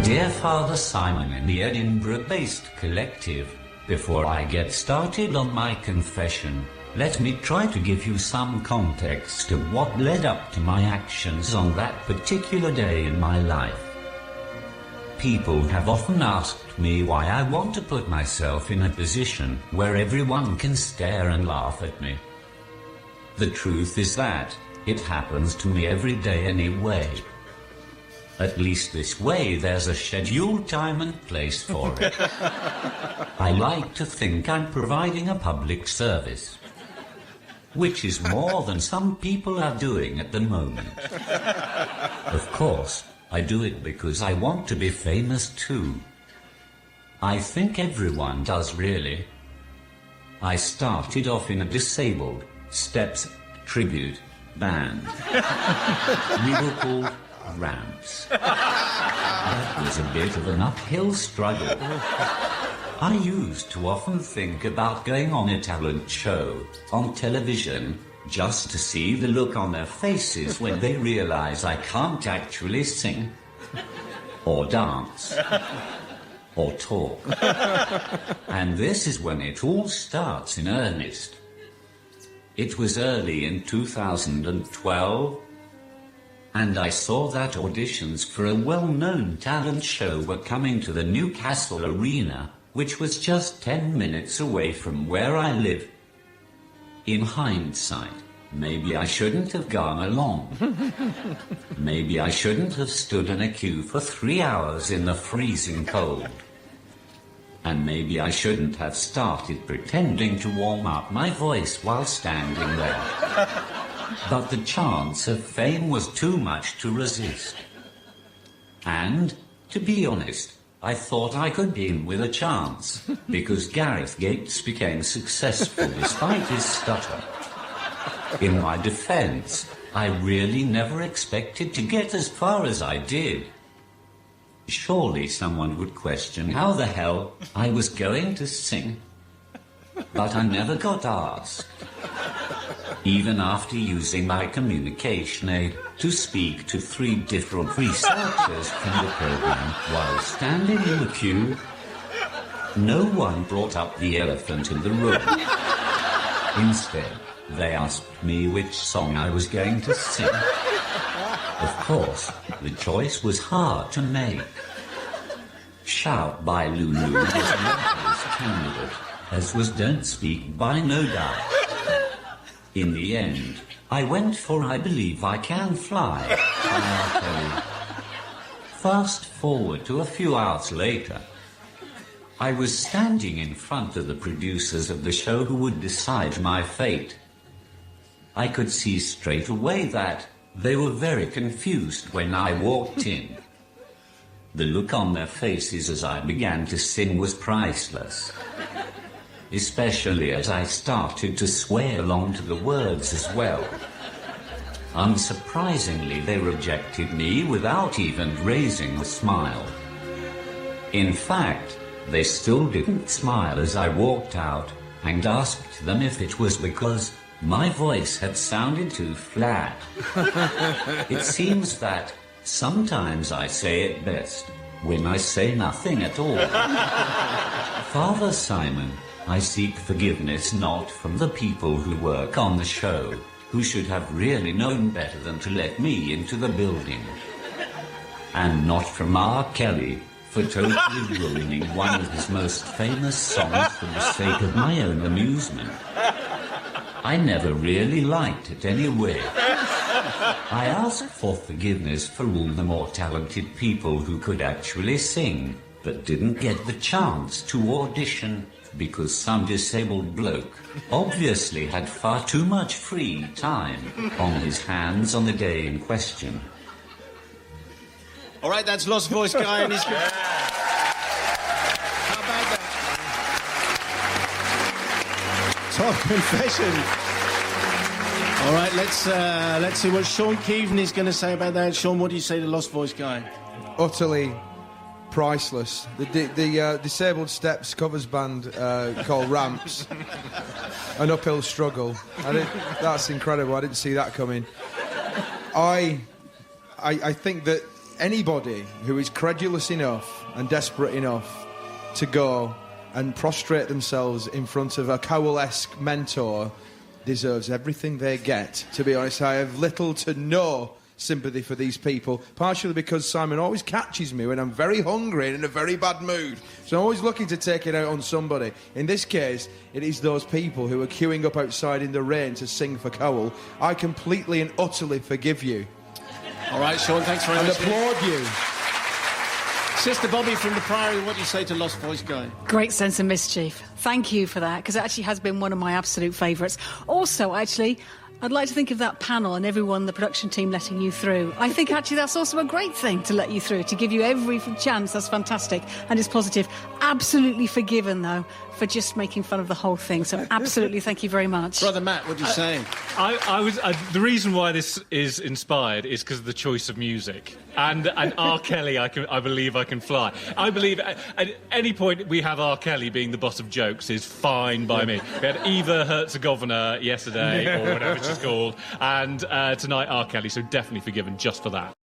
Dear Father Simon in the Edinburgh-based collective, before I get started on my confession, let me try to give you some context of what led up to my actions on that particular day in my life. People have often asked me why I want to put myself in a position where everyone can stare and laugh at me. The truth is that it happens to me every day anyway. At least this way there's a scheduled time and place for it. I like to think I'm providing a public service, which is more than some people are doing at the moment. Of course, I do it because I want to be famous too. I think everyone does, really. I started off in a disabled steps tribute band. We were called Ramps. That was a bit of an uphill struggle. I used to often think about going on a talent show on television just to see the look on their faces when they realize I can't actually sing, or dance, or talk. And this is when it all starts in earnest. It was early in 2012, and I saw that auditions for a well-known talent show were coming to the Newcastle Arena, which was just 10 minutes away from where I live. In hindsight, maybe I shouldn't have gone along. Maybe I shouldn't have stood in a queue for 3 hours in the freezing cold. And maybe I shouldn't have started pretending to warm up my voice while standing there. But the chance of fame was too much to resist. And, to be honest, I thought I could be in with a chance, because Gareth Gates became successful despite his stutter. In my defense, I really never expected to get as far as I did. Surely someone would question how the hell I was going to sing. But I never got asked. Even after using my communication aid to speak to 3 different researchers from the program while standing in the queue, no one brought up the elephant in the room. Instead, they asked me which song I was going to sing. Of course, the choice was hard to make. Shout by Lulu was the obvious candidate, as was Don't Speak by No Doubt. In the end, I went for I Believe I Can Fly by R. Kelly. Fast forward to a few hours later. I was standing in front of the producers of the show who would decide my fate. I could see straight away that they were very confused when I walked in. The look on their faces as I began to sing was priceless, especially as I started to sway along to the words as well. Unsurprisingly, they rejected me without even raising a smile. In fact, they still didn't smile as I walked out and asked them if it was because my voice had sounded too flat. It seems that sometimes I say it best when I say nothing at all. Father Simon, I seek forgiveness not from the people who work on the show, who should have really known better than to let me into the building. And not from R. Kelly, for totally ruining one of his most famous songs for the sake of my own amusement. I never really liked it anyway. I ask for forgiveness for all the more talented people who could actually sing, but didn't get the chance to audition because some disabled bloke obviously had far too much free time on his hands on the day in question. All right, that's Lost Voice Guy and his... How about that? Top confession. All right, let's see what Sean Keaven is going to say about that. Sean, what do you say to Lost Voice Guy? Utterly priceless. The Disabled Steps covers band called Ramps. An uphill struggle. That's incredible. I didn't see that coming. I think that anybody who is credulous enough and desperate enough to go and prostrate themselves in front of a Cowell-esque mentor deserves everything they get. To be honest, I have little to no sympathy for these people, partially because Simon always catches me when I'm very hungry and in a very bad mood. So I'm always looking to take it out on somebody. In this case, it is those people who are queuing up outside in the rain to sing for Cowell. I completely and utterly forgive you. All right, Sean, thanks very much. And applaud you. Sister Bobby from the Priory, what do you say to Lost Voice Guy? Great sense of mischief. Thank you for that, because it actually has been one of my absolute favourites. Also, actually, I'd like to think of that panel and everyone, the production team, letting you through. I think actually that's also a great thing, to let you through, to give you every chance. That's fantastic and it's positive. Absolutely forgiven, though, for just making fun of the whole thing. So absolutely, thank you very much. Brother Matt, what do you say? The reason why this is inspired is because of the choice of music. And R. Kelly, I believe I can fly. I believe at any point we have R. Kelly being the boss of jokes is fine by me. We had Eva Herzegovina yesterday, or whatever she's called, and tonight R. Kelly, so definitely forgiven just for that.